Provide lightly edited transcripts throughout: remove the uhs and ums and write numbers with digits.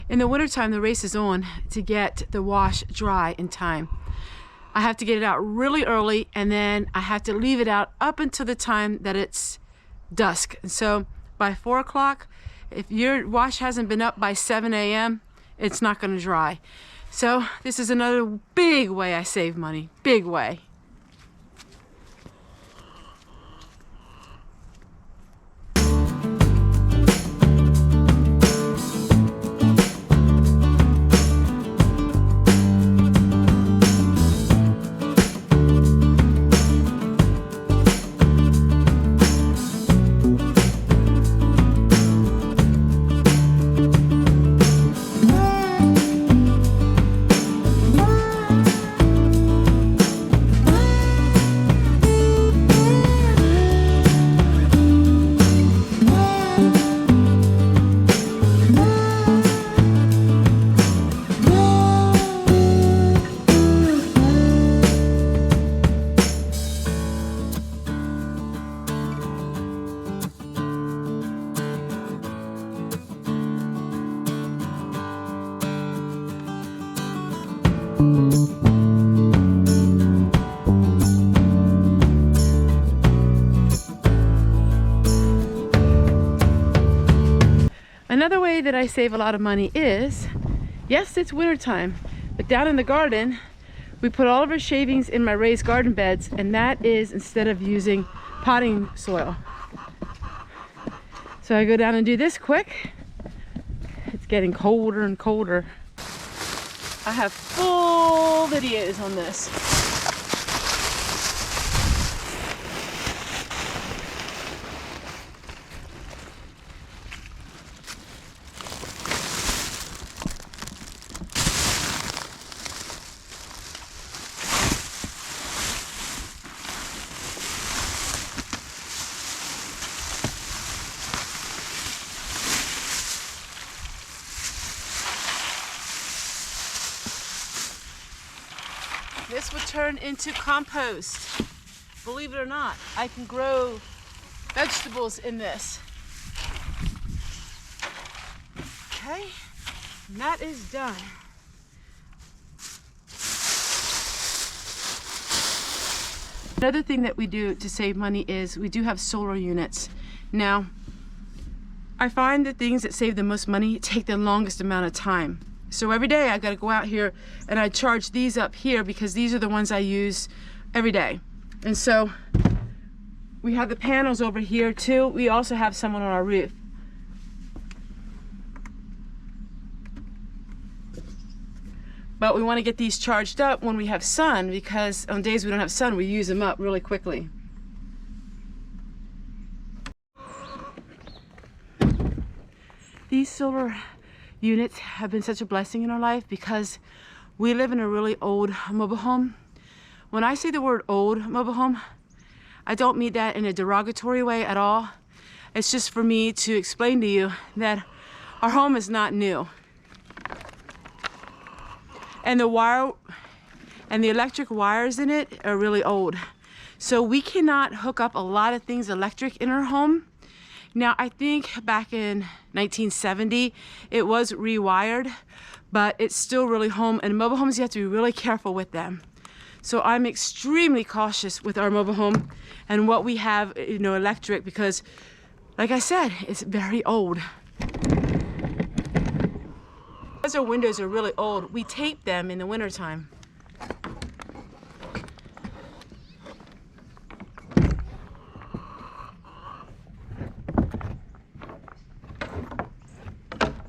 In the wintertime, the race is on to get the wash dry in time. I have to get it out really early, and then I have to leave it out up until the time that it's dusk. And so by 4 o'clock, if your wash hasn't been up by 7 a.m., it's not going to dry. So this is another big way I save money. Big way. Another way that I save a lot of money is, yes, it's wintertime, but down in the garden, we put all of our shavings in my raised garden beds, and that is instead of using potting soil. So I go down and do this quick. It's getting colder and colder. I have full videos on this. This would turn into compost. Believe it or not, I can grow vegetables in this. Okay, and that is done. Another thing that we do to save money is we do have solar units. Now, I find the things that save the most money take the longest amount of time. So every day I gotta go out here and I charge these up here because these are the ones I use every day. And so we have the panels over here too. We also have some on our roof. But we wanna get these charged up when we have sun, because on days we don't have sun, we use them up really quickly. These solar units have been such a blessing in our life because we live in a really old mobile home. When I say the word old mobile home, I don't mean that in a derogatory way at all. It's just for me to explain to you that our home is not new. And the wire and the electric wires in it are really old. So we cannot hook up a lot of things electric in our home. Now, I think back in 1970, it was rewired, but it's still really home. And mobile homes, you have to be really careful with them. So I'm extremely cautious with our mobile home and what we have, electric, because like I said, it's very old. Because our windows are really old, we tape them in the wintertime.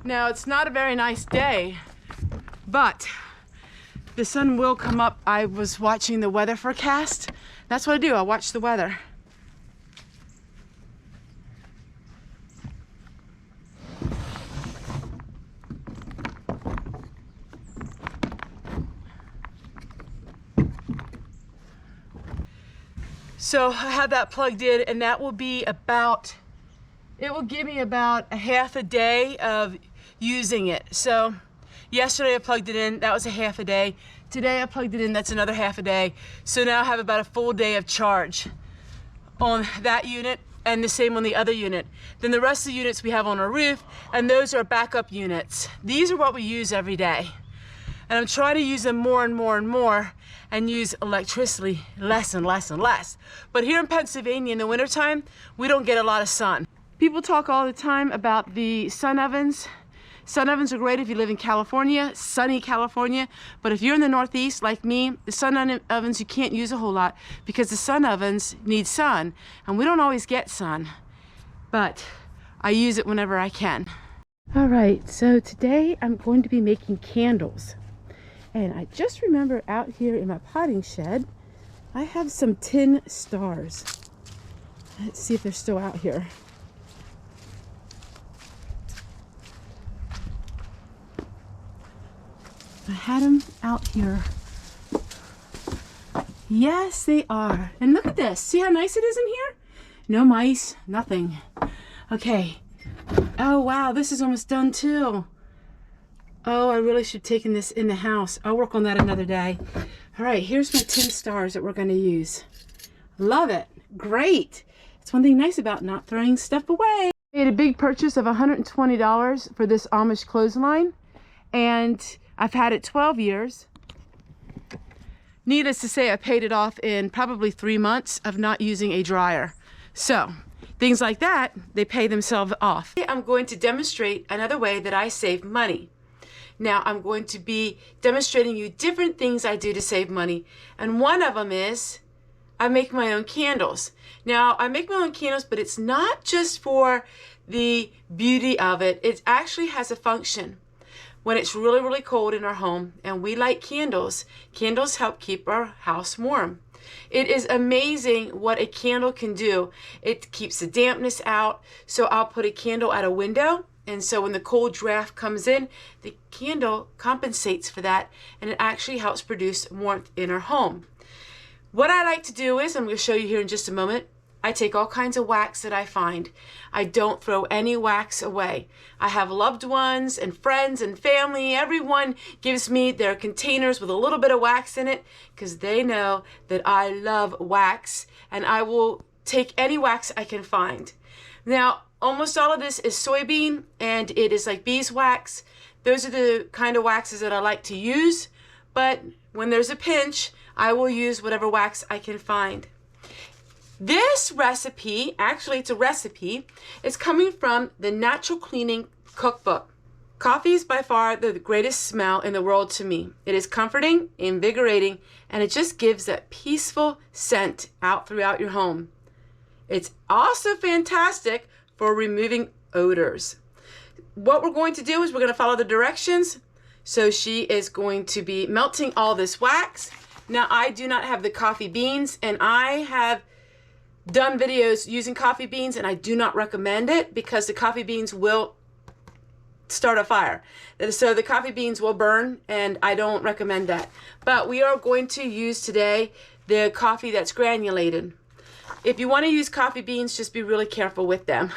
Now, it's not a very nice day, but the sun will come up. I was watching the weather forecast. That's what I do, I watch the weather. So I have that plugged in, and that will be about, it will give me about a half a day of using it. So yesterday I plugged it in, that was a half a day. Today I plugged it in, that's another half a day. So now I have about a full day of charge on that unit. and the same on the other unit. Then the rest of the units we have on our roof, and those are backup units. These are what we use every day. And I'm trying to use them more and more and more and use electricity less and less and less. But here in Pennsylvania in the wintertime, we don't get a lot of sun. People talk all the time about the sun ovens. Sun ovens are great if you live in California, sunny California, but if you're in the Northeast like me, the sun ovens you can't use a whole lot because the sun ovens need sun, and we don't always get sun, but I use it whenever I can. All right, so today I'm going to be making candles, and I just remember out here in my potting shed, I have some tin stars. Let's see if they're still out here. I had them out here. Yes, they are. And look at this. See how nice it is in here? No mice, nothing. Okay. Oh, wow, this is almost done too. Oh, I really should have taken this in the house. I'll work on that another day. All right, here's my tin stars that we're going to use. Love it. Great. It's one thing nice about not throwing stuff away. I made a big purchase of $120 for this Amish clothesline, and I've had it 12 years. Needless to say, I paid it off in probably 3 months of not using a dryer. So, things like that, they pay themselves off. I'm going to demonstrate another way that I save money. Now, I'm going to be demonstrating you different things I do to save money. And one of them is I make my own candles. Now, I make my own candles, but it's not just for the beauty of it. It actually has a function. When it's really, really cold in our home and we light candles, candles help keep our house warm. It is amazing what a candle can do. It keeps the dampness out. So I'll put a candle at a window, and so when the cold draft comes in, the candle compensates for that, and it actually helps produce warmth in our home. What I like to do is, I'm going to show you here in just a moment, I take all kinds of wax that I find. I don't throw any wax away. I have loved ones and friends and family. Everyone gives me their containers with a little bit of wax in it because they know that I love wax, and I will take any wax I can find. Now, almost all of this is soybean, and it is like beeswax. Those are the kind of waxes that I like to use, but when there's a pinch, I will use whatever wax I can find. This recipe, actually it's a recipe, is coming from the Natural Cleaning Cookbook. Coffee is by far the greatest smell in the world to me. It is comforting, invigorating, and it just gives that peaceful scent out throughout your home. It's also fantastic for removing odors. What we're going to do is we're going to follow the directions. So she is going to be melting all this wax. Now, I do not have the coffee beans, and I have done videos using coffee beans, and I do not recommend it because the coffee beans will start a fire. So the coffee beans will burn, and I don't recommend that. But we are going to use today the coffee that's granulated. If you want to use coffee beans, just be really careful with them.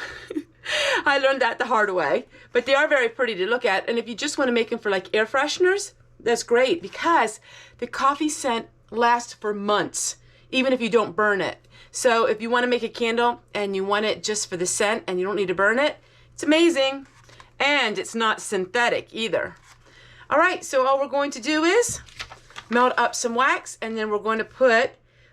I learned that the hard way, but they are very pretty to look at. And if you just want to make them for like air fresheners, that's great because the coffee scent lasts for months, even if you don't burn it. So if you want to make a candle and you want it just for the scent and you don't need to burn it, it's amazing. And it's not synthetic either. All right, so all we're going to do is melt up some wax, and then we're going to put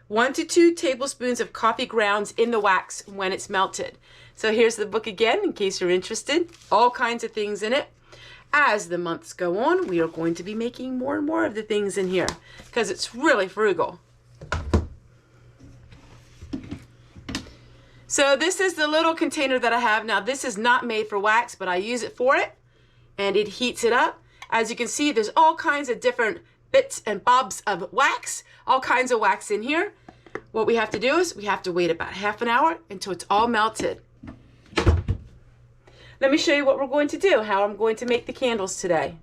1 to 2 tablespoons of coffee grounds in the wax when it's melted. So here's the book again in case you're interested. All kinds of things in it. As the months go on, we are going to be making more and more of the things in here because it's really frugal. So this is the little container that I have. Now this is not made for wax, but I use it for it, and it heats it up. As you can see, there's all kinds of different bits and bobs of wax, all kinds of wax in here. What we have to do is we have to wait about half an hour until it's all melted. Let me show you what we're going to do, how I'm going to make the candles today.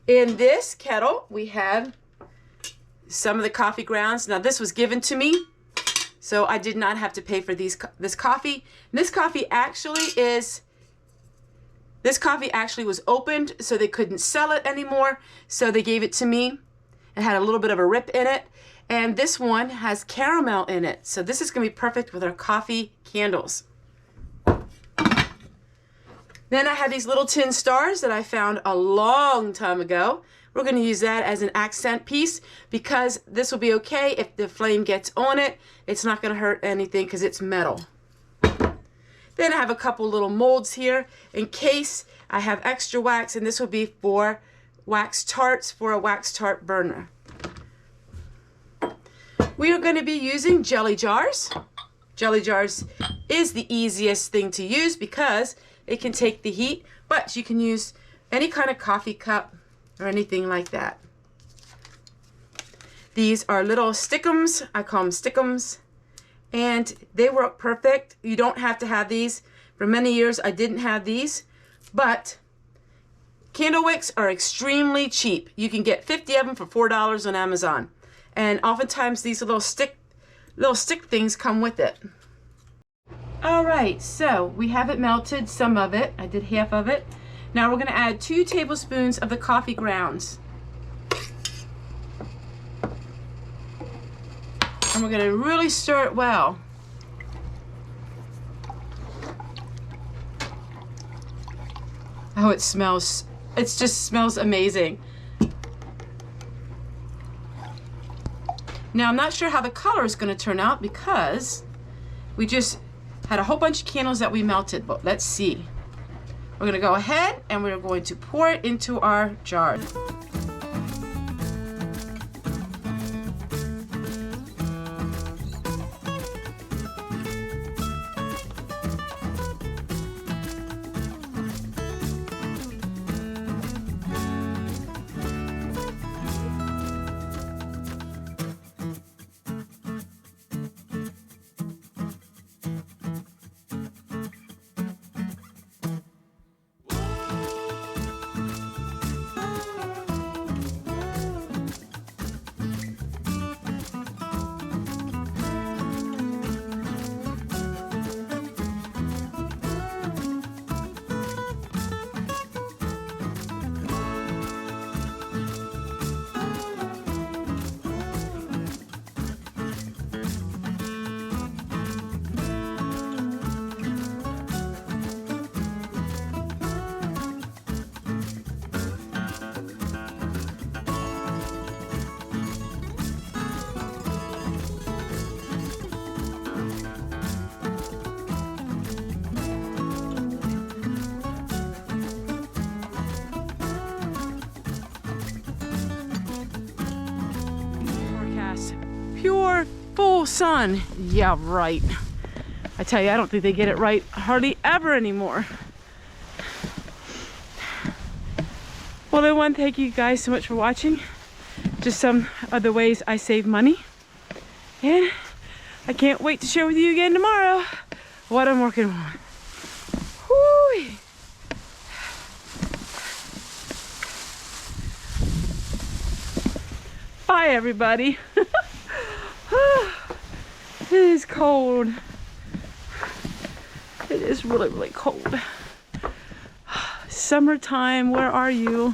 In this kettle, we have some of the coffee grounds. Now this was given to me, so I did not have to pay for this coffee. This coffee actually was opened, so they couldn't sell it anymore, so they gave it to me. It had a little bit of a rip in it, and this one has caramel in it, so this is going to be perfect with our coffee candles. Then I have these little tin stars that I found a long time ago. We're going to use that as an accent piece because this will be okay if the flame gets on it. It's not going to hurt anything because it's metal. Then I have a couple little molds here in case I have extra wax, and this will be for wax tarts for a wax tart burner. We are going to be using jelly jars. Jelly jars is the easiest thing to use because it can take the heat, but you can use any kind of coffee cup or anything like that. These are little stickums. I call them stickums. And they work perfect. You don't have to have these. For many years I didn't have these, but candle wicks are extremely cheap. You can get 50 of them for $4 on Amazon. And oftentimes these little stick things come with it. Alright, so we have it melted, some of it. I did half of it. Now we're going to add 2 tablespoons of the coffee grounds. And we're going to really stir it well. Oh, it just smells amazing. Now I'm not sure how the color is going to turn out because we just had a whole bunch of candles that we melted, but let's see. We're going to go ahead and we're going to pour it into our jar. Pure, full sun. Yeah, right. I tell you, I don't think they get it right hardly ever anymore. Well, I want to thank you guys so much for watching. Just some of the ways I save money. And I can't wait to share with you again tomorrow what I'm working on. Whoo! Bye, everybody. It is cold. It is really, really cold. Summertime, where are you?